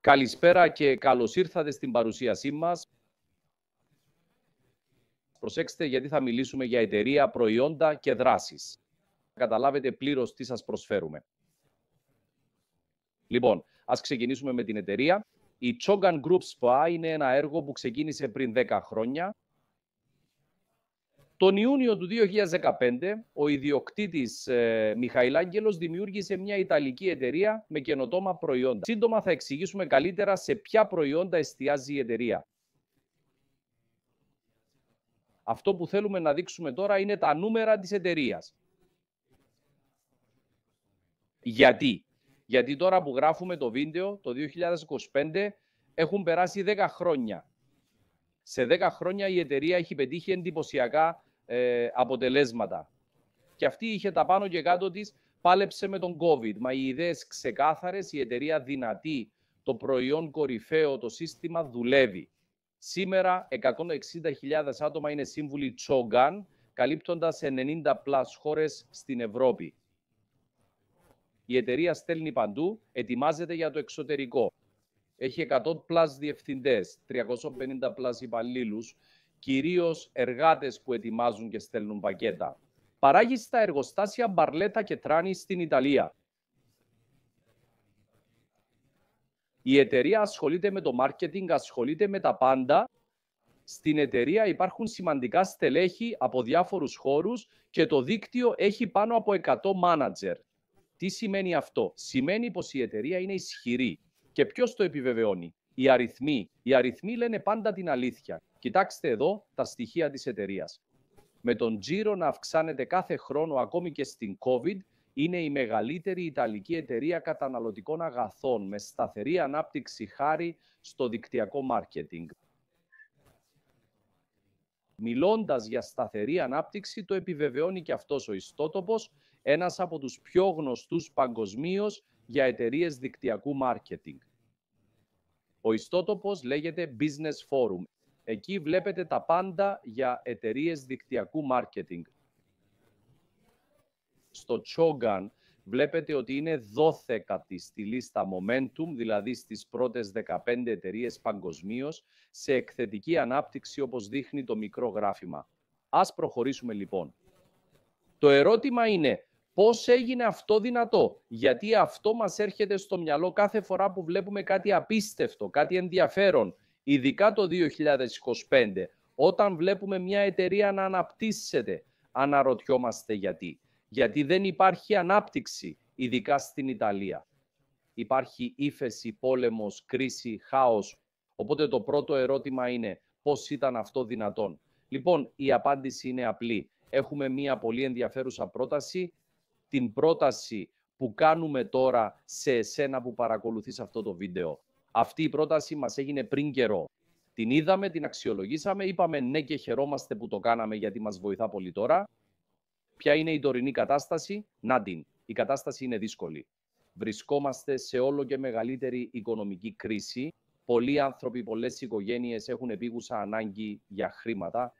Καλησπέρα και καλώς ήρθατε στην παρουσίασή μας. Προσέξτε, γιατί θα μιλήσουμε για εταιρεία, προϊόντα και δράσεις. Καταλάβετε πλήρως τι σας προσφέρουμε. Λοιπόν, ας ξεκινήσουμε με την εταιρεία. Η Chogan Group Spa είναι ένα έργο που ξεκίνησε πριν 10 χρόνια. Τον Ιούνιο του 2015, ο ιδιοκτήτης Μιχαηλάγγελος δημιούργησε μια ιταλική εταιρεία με καινοτόμα προϊόντα. Σύντομα θα εξηγήσουμε καλύτερα σε ποια προϊόντα εστιάζει η εταιρεία. Αυτό που θέλουμε να δείξουμε τώρα είναι τα νούμερα της εταιρείας. Γιατί τώρα που γράφουμε το βίντεο, το 2025, έχουν περάσει 10 χρόνια. Σε 10 χρόνια η εταιρεία έχει πετύχει εντυπωσιακά αποτελέσματα. Και αυτή είχε τα πάνω και κάτω της, πάλεψε με τον COVID. Μα οι ιδέες ξεκάθαρες, η εταιρεία δυνατή, το προϊόν κορυφαίο, το σύστημα δουλεύει. Σήμερα 160.000 άτομα είναι σύμβουλοι Chogan, καλύπτοντας 90+ χώρες στην Ευρώπη. Η εταιρεία στέλνει παντού, ετοιμάζεται για το εξωτερικό. Έχει 100+ διευθυντές, 350+ υπαλλήλους, κυρίως εργάτες που ετοιμάζουν και στέλνουν πακέτα. Παράγει στα εργοστάσια Μπαρλέτα και Τράνη στην Ιταλία. Η εταιρεία ασχολείται με το μάρκετινγκ, ασχολείται με τα πάντα. Στην εταιρεία υπάρχουν σημαντικά στελέχη από διάφορους χώρους και το δίκτυο έχει πάνω από 100 μάνατζερ. Τι σημαίνει αυτό? Σημαίνει πως η εταιρεία είναι ισχυρή. Και ποιος το επιβεβαιώνει? Οι αριθμοί. Οι αριθμοί λένε πάντα την αλήθεια. Κοιτάξτε εδώ τα στοιχεία της εταιρείας. Με τον τζίρο να αυξάνεται κάθε χρόνο, ακόμη και στην COVID, είναι η μεγαλύτερη ιταλική εταιρεία καταναλωτικών αγαθών με σταθερή ανάπτυξη χάρη στο δικτυακό μάρκετινγκ. Μιλώντας για σταθερή ανάπτυξη, το επιβεβαιώνει και αυτός ο ιστότοπος, ένας από τους πιο γνωστούς παγκοσμίως για εταιρείες δικτυακού μάρκετινγκ. Ο ιστότοπος λέγεται Business Forum. Εκεί βλέπετε τα πάντα για εταιρείες δικτυακού μάρκετινγκ. Στο Chogan βλέπετε ότι είναι 12η στη λίστα Momentum, δηλαδή στις πρώτες 15 εταιρείες παγκοσμίως, σε εκθετική ανάπτυξη όπως δείχνει το μικρό γράφημα. Ας προχωρήσουμε λοιπόν. Το ερώτημα είναι πώς έγινε αυτό δυνατό? Γιατί αυτό μας έρχεται στο μυαλό κάθε φορά που βλέπουμε κάτι απίστευτο, κάτι ενδιαφέρον, ειδικά το 2025, όταν βλέπουμε μια εταιρεία να αναπτύσσεται, αναρωτιόμαστε γιατί. Γιατί δεν υπάρχει ανάπτυξη, ειδικά στην Ιταλία. Υπάρχει ύφεση, πόλεμος, κρίση, χάος. Οπότε το πρώτο ερώτημα είναι πώς ήταν αυτό δυνατόν? Λοιπόν, η απάντηση είναι απλή. Έχουμε μια πολύ ενδιαφέρουσα πρόταση. Την πρόταση που κάνουμε τώρα σε εσένα που παρακολουθείς αυτό το βίντεο. Αυτή η πρόταση μας έγινε πριν καιρό. Την είδαμε, την αξιολογήσαμε, είπαμε ναι και χαιρόμαστε που το κάναμε γιατί μας βοηθά πολύ τώρα. Ποια είναι η τωρινή κατάσταση? Νάντιν. Η κατάσταση είναι δύσκολη. Βρισκόμαστε σε όλο και μεγαλύτερη οικονομική κρίση. Πολλοί άνθρωποι, πολλές οικογένειες έχουν επίγουσα ανάγκη για χρήματα.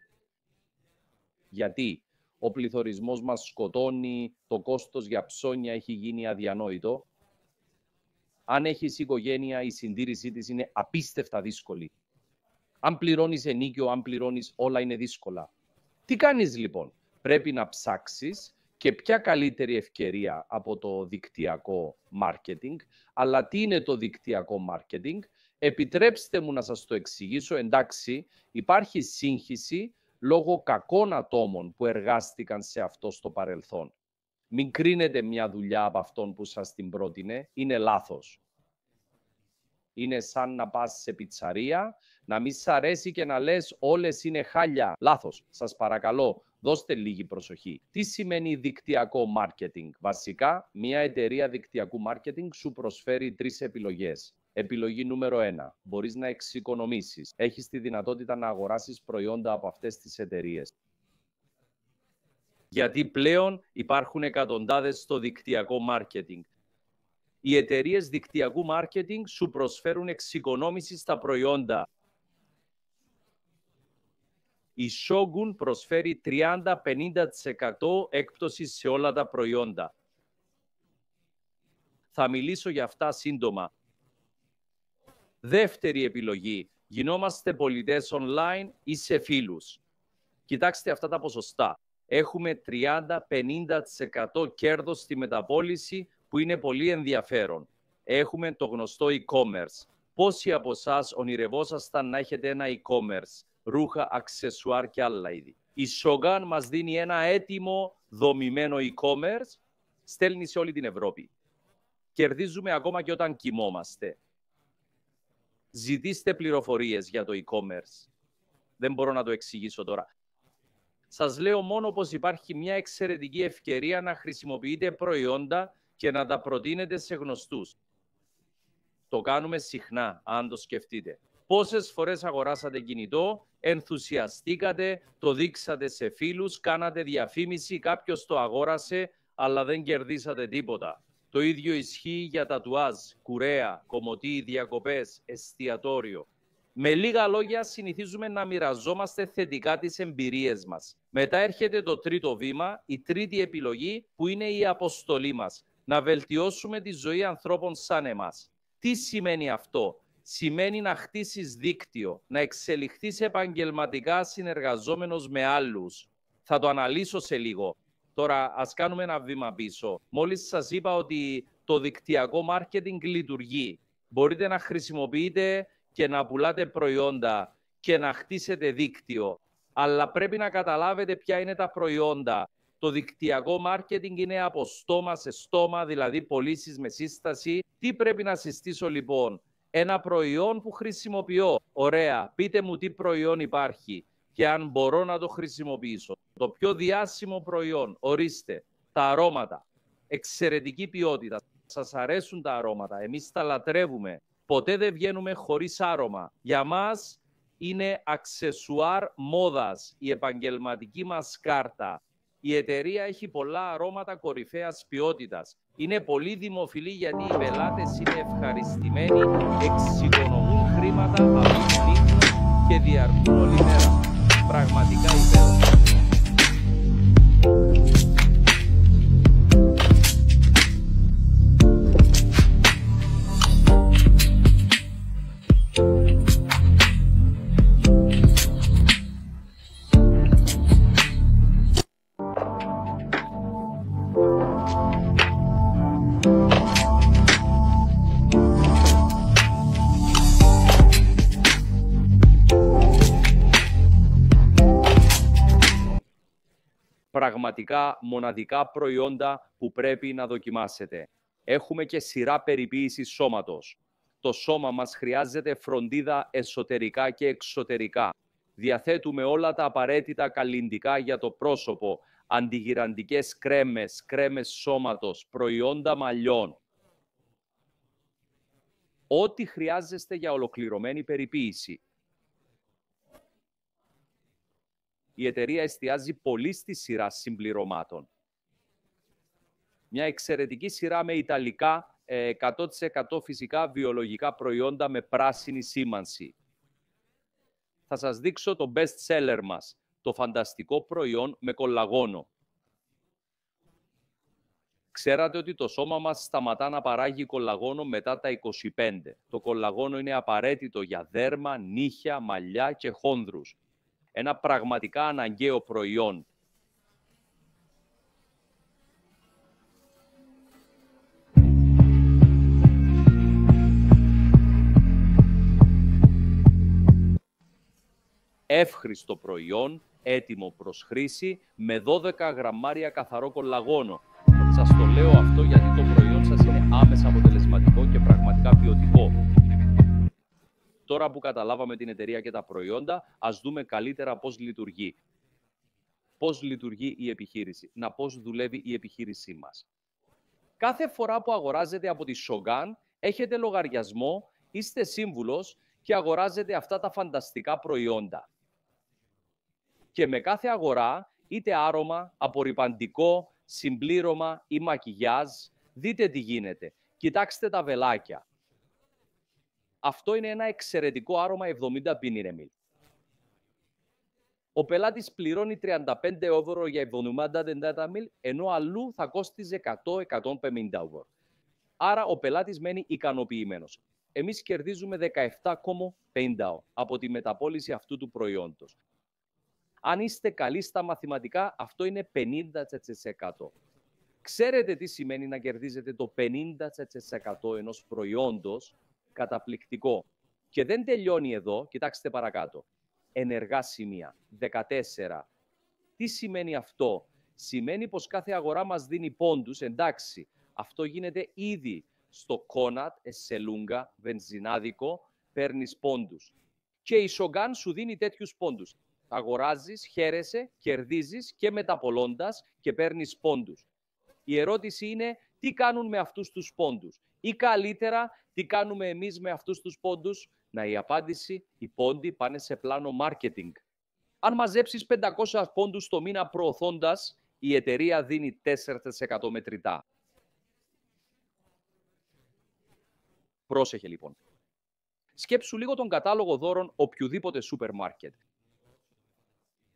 Γιατί? Ο πληθωρισμός μας σκοτώνει, το κόστος για ψώνια έχει γίνει αδιανόητο. Αν έχεις οικογένεια, η συντήρησή της είναι απίστευτα δύσκολη. Αν πληρώνεις ενοίκιο, αν πληρώνεις, όλα είναι δύσκολα. Τι κάνεις λοιπόν? Πρέπει να ψάξεις και ποια καλύτερη ευκαιρία από το δικτυακό μάρκετινγκ. Αλλά τι είναι το δικτυακό μάρκετινγκ? Επιτρέψτε μου να σας το εξηγήσω. Εντάξει, υπάρχει σύγχυση λόγω κακών ατόμων που εργάστηκαν σε αυτό στο παρελθόν. Μην κρίνετε μια δουλειά από αυτόν που σας την πρότεινε. Είναι λάθος. Είναι σαν να πας σε πιτσαρία, να μην σ' αρέσει και να λες όλες είναι χάλια. Λάθος. Σας παρακαλώ, δώστε λίγη προσοχή. Τι σημαίνει δικτυακό μάρκετινγκ? Βασικά, μια εταιρεία δικτυακού μάρκετινγκ σου προσφέρει 3 επιλογές. Επιλογή νούμερο 1. Μπορείς να εξοικονομήσεις. Έχεις τη δυνατότητα να αγοράσεις προϊόντα από αυτές τις εταιρείες. Γιατί πλέον υπάρχουν εκατοντάδες στο δικτυακό μάρκετινγκ. Οι εταιρείες δικτυακού μάρκετινγκ σου προσφέρουν εξοικονόμηση στα προϊόντα. Η Shogun προσφέρει 30-50% έκπτωση σε όλα τα προϊόντα. Θα μιλήσω για αυτά σύντομα. Δεύτερη επιλογή, γινόμαστε πολιτές online ή σε φίλους. Κοιτάξτε αυτά τα ποσοστά. Έχουμε 30-50% κέρδος στη μεταπώληση που είναι πολύ ενδιαφέρον. Έχουμε το γνωστό e-commerce. Πόσοι από εσάς ονειρευόσασταν να έχετε ένα e-commerce, ρούχα, αξεσουάρ και άλλα είδη. Η Shogun μας δίνει ένα έτοιμο, δομημένο e-commerce, στέλνει σε όλη την Ευρώπη. Κερδίζουμε ακόμα και όταν κοιμόμαστε. Ζητήστε πληροφορίες για το e-commerce. Δεν μπορώ να το εξηγήσω τώρα. Σας λέω μόνο πως υπάρχει μια εξαιρετική ευκαιρία να χρησιμοποιείτε προϊόντα και να τα προτείνετε σε γνωστούς. Το κάνουμε συχνά, αν το σκεφτείτε. Πόσες φορές αγοράσατε κινητό, ενθουσιαστήκατε, το δείξατε σε φίλους, κάνατε διαφήμιση, κάποιος το αγόρασε, αλλά δεν κερδίσατε τίποτα. Το ίδιο ισχύει για τατουάζ, κουρέα, κομμωτή, διακοπές, εστιατόριο. Με λίγα λόγια, συνηθίζουμε να μοιραζόμαστε θετικά τις εμπειρίες μας. Μετά έρχεται το τρίτο βήμα, η τρίτη επιλογή, που είναι η αποστολή μας. Να βελτιώσουμε τη ζωή ανθρώπων σαν εμάς. Τι σημαίνει αυτό? Σημαίνει να χτίσεις δίκτυο, να εξελιχθείς επαγγελματικά συνεργαζόμενος με άλλους. Θα το αναλύσω σε λίγο. Τώρα, ας κάνουμε ένα βήμα πίσω. Μόλις σας είπα ότι το δικτυακό μάρκετινγκ λειτουργεί. Μπορείτε να χρησιμοποιείτε και να πουλάτε προϊόντα και να χτίσετε δίκτυο. Αλλά πρέπει να καταλάβετε ποια είναι τα προϊόντα. Το δικτυακό μάρκετινγκ είναι από στόμα σε στόμα, δηλαδή πωλήσεις με σύσταση. Τι πρέπει να συστήσω λοιπόν? Ένα προϊόν που χρησιμοποιώ. Ωραία, πείτε μου τι προϊόν υπάρχει και αν μπορώ να το χρησιμοποιήσω. Το πιο διάσημο προϊόν, ορίστε, τα αρώματα. Εξαιρετική ποιότητα. Σας αρέσουν τα αρώματα, εμείς τα λατρεύουμε. Ποτέ δεν βγαίνουμε χωρίς άρωμα. Για μας είναι αξεσουάρ μόδας, η επαγγελματική μας κάρτα. Η εταιρεία έχει πολλά αρώματα κορυφαίας ποιότητας. Είναι πολύ δημοφιλή γιατί οι πελάτες είναι ευχαριστημένοι, εξοικονομούν χρήματα, αποδείχνουν και διαρκούν όλη μέρα. Πραγματικά υπέροχα. Πραγματικά μοναδικά προϊόντα που πρέπει να δοκιμάσετε. Έχουμε και σειρά περιποίησης σώματος. Το σώμα μας χρειάζεται φροντίδα εσωτερικά και εξωτερικά. Διαθέτουμε όλα τα απαραίτητα καλλυντικά για το πρόσωπο, αντιγυραντικές κρέμες, κρέμες σώματος, προϊόντα μαλλιών. Ό,τι χρειάζεστε για ολοκληρωμένη περιποίηση. Η εταιρεία εστιάζει πολύ στη σειρά συμπληρωμάτων. Μια εξαιρετική σειρά με ιταλικά, 100% φυσικά βιολογικά προϊόντα με πράσινη σήμανση. Θα σας δείξω το best seller μας, το φανταστικό προϊόν με κολαγόνο. Ξέρατε ότι το σώμα μας σταματά να παράγει κολαγόνο μετά τα 25. Το κολαγόνο είναι απαραίτητο για δέρμα, νύχια, μαλλιά και χόνδρους. Ένα πραγματικά αναγκαίο προϊόν. Εύχριστο προϊόν, έτοιμο προς χρήση, με 12 γραμμάρια καθαρό κολαγόνο. Σας το λέω αυτό γιατί το προϊόν σας είναι άμεσα αποτελεσματικό και πραγματικά ποιοτικό. Τώρα που καταλάβαμε την εταιρεία και τα προϊόντα, ας δούμε καλύτερα πώς λειτουργεί. Πώς λειτουργεί η επιχείρηση. Πώς δουλεύει η επιχείρησή μας. Κάθε φορά που αγοράζετε από τη Shogun, έχετε λογαριασμό, είστε σύμβουλος και αγοράζετε αυτά τα φανταστικά προϊόντα. Και με κάθε αγορά, είτε άρωμα, απορρυπαντικό, συμπλήρωμα ή μακιγιάζ, δείτε τι γίνεται. Κοιτάξτε τα βελάκια. Αυτό είναι ένα εξαιρετικό άρωμα 70 πίνιρεμιλ. Ο πελάτης πληρώνει 35 ευρώ για 70 ml, ενώ αλλού θα κόστιζε 100-150 ευρώ. Άρα ο πελάτης μένει ικανοποιημένος. εμείς κερδίζουμε 17,50 από τη μεταπώληση αυτού του προϊόντος. Αν είστε καλοί στα μαθηματικά, αυτό είναι 50%. Ξέρετε τι σημαίνει να κερδίζετε το 50% ενός προϊόντος? Καταπληκτικό. Και δεν τελειώνει εδώ, κοιτάξτε παρακάτω. Ενεργά σημεία, 14. Τι σημαίνει αυτό? Σημαίνει πως κάθε αγορά μας δίνει πόντους, εντάξει. Αυτό γίνεται ήδη στο Κόνατ, Εσσελούγκα, βενζινάδικο, παίρνεις πόντους. Και η Σογκάν σου δίνει τέτοιους πόντους. Αγοράζεις, χαίρεσαι, κερδίζεις και μεταπολώντας και παίρνεις πόντους. Η ερώτηση είναι τι κάνουν με αυτούς τους πόντους ή καλύτερα τι κάνουμε εμείς με αυτούς τους πόντους? Η απάντηση, οι πόντοι πάνε σε πλάνο marketing. Αν μαζέψεις 500 πόντους το μήνα προωθώντας, η εταιρεία δίνει 4% μετρητά. Πρόσεχε λοιπόν. Σκέψου λίγο τον κατάλογο δώρων οποιοδήποτε σούπερ μάρκετ.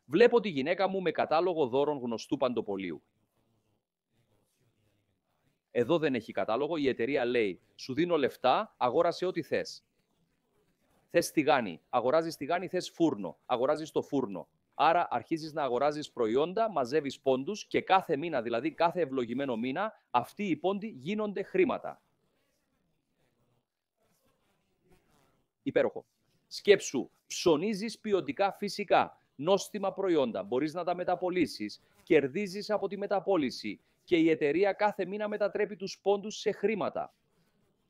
Βλέπω τη γυναίκα μου με κατάλογο δώρων γνωστού παντοπολίου. Εδώ δεν έχει κατάλογο, η εταιρεία λέει σου δίνω λεφτά, αγόρασε ό,τι θες. Θες τηγάνι, αγοράζεις τηγάνι, θες φούρνο, αγοράζεις το φούρνο. Άρα αρχίζεις να αγοράζεις προϊόντα, μαζεύεις πόντους και κάθε μήνα, δηλαδή κάθε ευλογημένο μήνα, αυτοί οι πόντοι γίνονται χρήματα. Υπέροχο. Σκέψου, ψωνίζεις ποιοτικά φυσικά, νόστιμα προϊόντα, μπορείς να τα μεταπωλήσεις, κερδίζεις από τη μεταπώληση και η εταιρεία κάθε μήνα μετατρέπει τους πόντους σε χρήματα.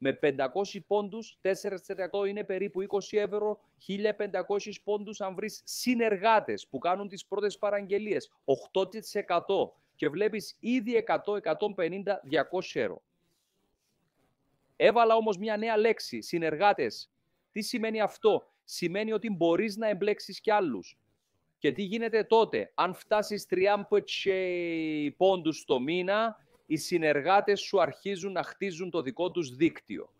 Με 500 πόντους, 4% είναι περίπου 20 ευρώ, 1500 πόντους αν βρεις συνεργάτες που κάνουν τις πρώτες παραγγελίες, 8% και βλέπεις ήδη 100, 150, 200 ευρώ. Έβαλα όμως μια νέα λέξη, συνεργάτες. Τι σημαίνει αυτό? Σημαίνει ότι μπορείς να εμπλέξεις κι άλλους. Και τι γίνεται τότε? Αν φτάσεις 30 πόντους το μήνα, οι συνεργάτες σου αρχίζουν να χτίζουν το δικό τους δίκτυο.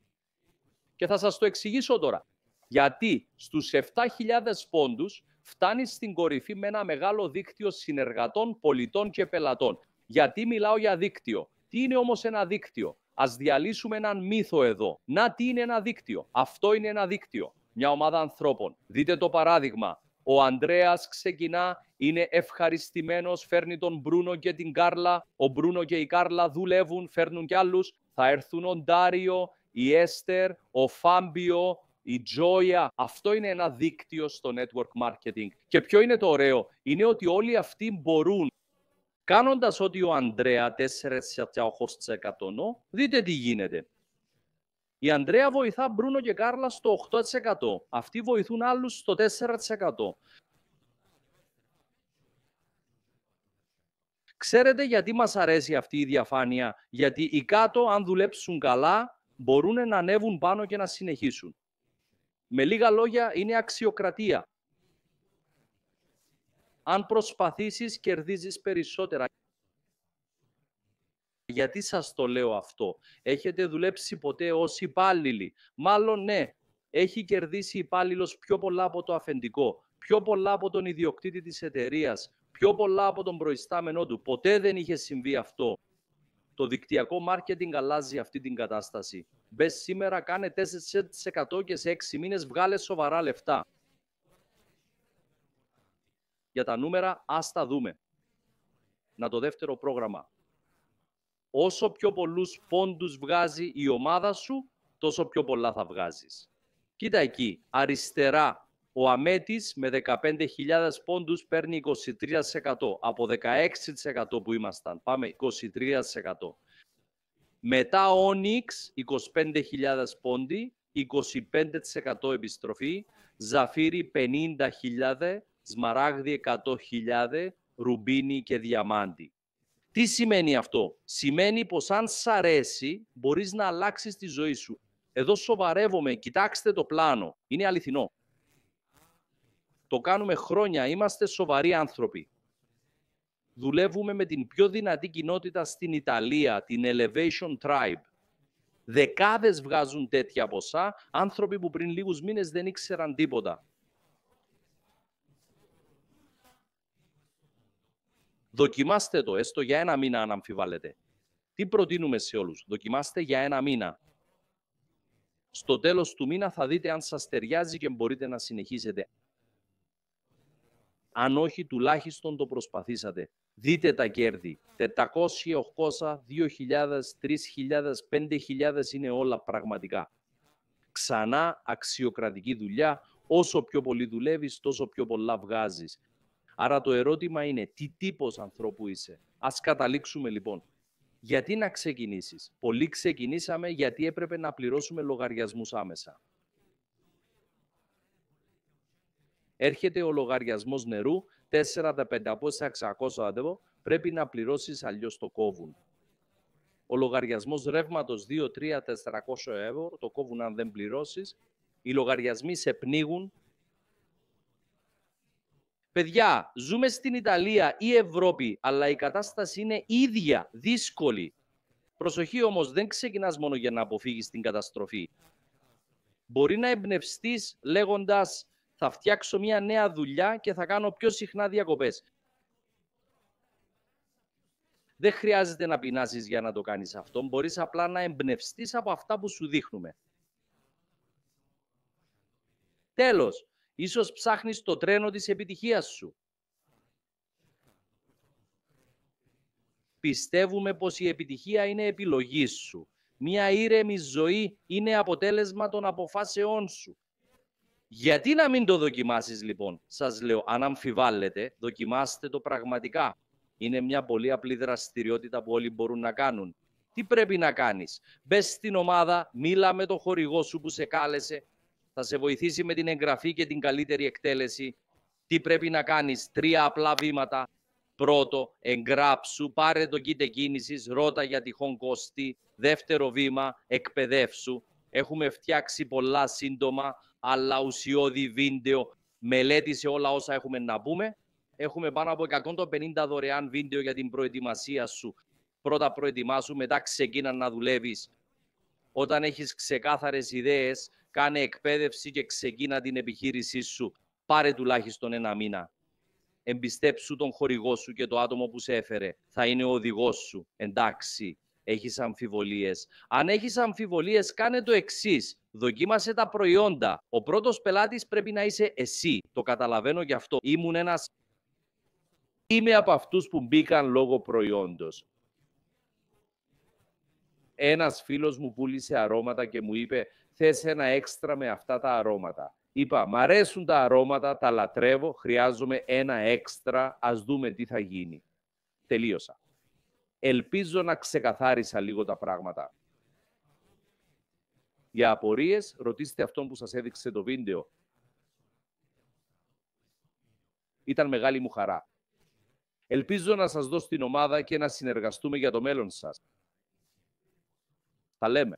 Και θα σας το εξηγήσω τώρα. Γιατί στους 7.000 πόντους φτάνεις στην κορυφή με ένα μεγάλο δίκτυο συνεργατών, πολιτών και πελατών. Γιατί μιλάω για δίκτυο? Τι είναι όμως ένα δίκτυο? Ας διαλύσουμε έναν μύθο εδώ. Να, τι είναι ένα δίκτυο? Αυτό είναι ένα δίκτυο. Μια ομάδα ανθρώπων. Δείτε το παράδειγμα. Ο Ανδρέας ξεκινά, είναι ευχαριστημένος, φέρνει τον Μπρούνο και την Κάρλα. Ο Μπρούνο και η Κάρλα δουλεύουν, φέρνουν κι άλλους. Θα έρθουν ο Ντάριο, η Έστερ, ο Φάμπιο, η Τζόια. Αυτό είναι ένα δίκτυο στο network marketing. Και ποιο είναι το ωραίο? Είναι ότι όλοι αυτοί μπορούν. Κάνοντας ότι ο Ανδρέα 4,8%, δείτε τι γίνεται. Η Ανδρέα βοηθά Μπρούνο και Κάρλα στο 8%. Αυτοί βοηθούν άλλους στο 4%. Ξέρετε γιατί μας αρέσει αυτή η διαφάνεια? Γιατί οι κάτω, αν δουλέψουν καλά, μπορούν να ανέβουν πάνω και να συνεχίσουν. Με λίγα λόγια, είναι αξιοκρατία. Αν προσπαθήσεις, κερδίζεις περισσότερα. Γιατί σας το λέω αυτό? Έχετε δουλέψει ποτέ ως υπάλληλοι? Μάλλον ναι. Έχει κερδίσει υπάλληλος πιο πολλά από το αφεντικό, πιο πολλά από τον ιδιοκτήτη της εταιρείας, πιο πολλά από τον προϊστάμενό του. Ποτέ δεν είχε συμβεί αυτό. Το δικτυακό μάρκετινγκ αλλάζει αυτή την κατάσταση. Μπες σήμερα, κάνε 4% και σε 6 μήνες βγάλε σοβαρά λεφτά. Για τα νούμερα, ας τα δούμε. Να το δεύτερο πρόγραμμα. Όσο πιο πολλούς πόντους βγάζει η ομάδα σου, τόσο πιο πολλά θα βγάζεις. Κοίτα εκεί, αριστερά, ο Αμέτης με 15.000 πόντους παίρνει 23%. Από 16% που ήμασταν, πάμε 23%. Μετά Onyx, 25.000 πόντι, 25% επιστροφή. Ζαφύρι 50.000, Σμαράγδι 100.000, Ρουμπίνι και Διαμάντι. Τι σημαίνει αυτό? Σημαίνει πως αν σ' αρέσει, μπορείς να αλλάξεις τη ζωή σου. Εδώ σοβαρεύομαι, κοιτάξτε το πλάνο. Είναι αληθινό. Το κάνουμε χρόνια, είμαστε σοβαροί άνθρωποι. Δουλεύουμε με την πιο δυνατή κοινότητα στην Ιταλία, την Elevation Tribe. Δεκάδες βγάζουν τέτοια ποσά, άνθρωποι που πριν λίγους μήνες δεν ήξεραν τίποτα. Δοκιμάστε το, έστω για 1 μήνα αν αμφιβάλλετε. Τι προτείνουμε σε όλους? Δοκιμάστε για 1 μήνα. Στο τέλος του μήνα θα δείτε αν σας ταιριάζει και μπορείτε να συνεχίσετε. Αν όχι, τουλάχιστον το προσπαθήσατε. Δείτε τα κέρδη. 400, 800, 2.000, 3.000, 5.000 είναι όλα πραγματικά. Ξανά αξιοκρατική δουλειά. Όσο πιο πολύ δουλεύεις, τόσο πιο πολλά βγάζεις. Άρα το ερώτημα είναι τι τύπος ανθρώπου είσαι. Ας καταλήξουμε λοιπόν. Γιατί να ξεκινήσεις. Πολλοί ξεκινήσαμε γιατί έπρεπε να πληρώσουμε λογαριασμούς άμεσα. Έρχεται ο λογαριασμός νερού, 4, 500, 600, πρέπει να πληρώσεις, αλλιώς το κόβουν. Ο λογαριασμός ρεύματος 2, 3, 400 ευρώ, το κόβουν αν δεν πληρώσεις. Οι λογαριασμοί σε πνίγουν. Παιδιά, ζούμε στην Ιταλία ή Ευρώπη, αλλά η κατάσταση είναι ίδια, δύσκολη. Προσοχή όμως, δεν ξεκινάς μόνο για να αποφύγεις την καταστροφή. Μπορεί να εμπνευστείς λέγοντας θα φτιάξω μια νέα δουλειά και θα κάνω πιο συχνά διακοπές. Δεν χρειάζεται να πεινάσεις για να το κάνεις αυτό. Μπορείς απλά να εμπνευστείς από αυτά που σου δείχνουμε. Τέλος, ίσως ψάχνεις το τρένο της επιτυχίας σου. Πιστεύουμε πως η επιτυχία είναι επιλογή σου. Μια ήρεμη ζωή είναι αποτέλεσμα των αποφάσεών σου. Γιατί να μην το δοκιμάσεις λοιπόν. Σας λέω, αν αμφιβάλλετε, δοκιμάστε το πραγματικά. Είναι μια πολύ απλή δραστηριότητα που όλοι μπορούν να κάνουν. Τι πρέπει να κάνεις. Μπες στην ομάδα, μίλα με τον χορηγό σου που σε κάλεσε. Θα σε βοηθήσει με την εγγραφή και την καλύτερη εκτέλεση. Τι πρέπει να κάνεις. 3 απλά βήματα. Πρώτο, εγγράψου, πάρε το kit κίνησης, ρώτα για τυχόν κόστη. Δεύτερο βήμα, εκπαιδεύσου. Έχουμε φτιάξει πολλά σύντομα, αλλά ουσιώδη βίντεο. Μελέτησε όλα όσα έχουμε να πούμε. Έχουμε πάνω από 150 δωρεάν βίντεο για την προετοιμασία σου. Πρώτα προετοιμάσου, μετά ξεκίνα να δουλεύεις. Όταν έχεις ξεκάθαρες ιδέες, κάνε εκπαίδευση και ξεκίνα την επιχείρησή σου. Πάρε τουλάχιστον 1 μήνα. Εμπιστέψου τον χορηγό σου και το άτομο που σε έφερε. Θα είναι ο οδηγός σου. Εντάξει, έχεις αμφιβολίες. Αν έχεις αμφιβολίες, κάνε το εξής. Δοκίμασε τα προϊόντα. Ο πρώτος πελάτης πρέπει να είσαι εσύ. Το καταλαβαίνω γι' αυτό. Είμαι από αυτούς που μπήκαν λόγω προϊόντος. Ένας φίλος μου πούλησε αρώματα και μου είπε θες ένα έξτρα με αυτά τα αρώματα. Είπα, μ' αρέσουν τα αρώματα, τα λατρεύω, χρειάζομαι ένα έξτρα, ας δούμε τι θα γίνει. Τελείωσα. Ελπίζω να ξεκαθάρισα λίγο τα πράγματα. Για απορίες, ρωτήστε αυτόν που σας έδειξε το βίντεο. Ήταν μεγάλη μου χαρά. Ελπίζω να σας δω στην ομάδα και να συνεργαστούμε για το μέλλον σας. Τα λέμε.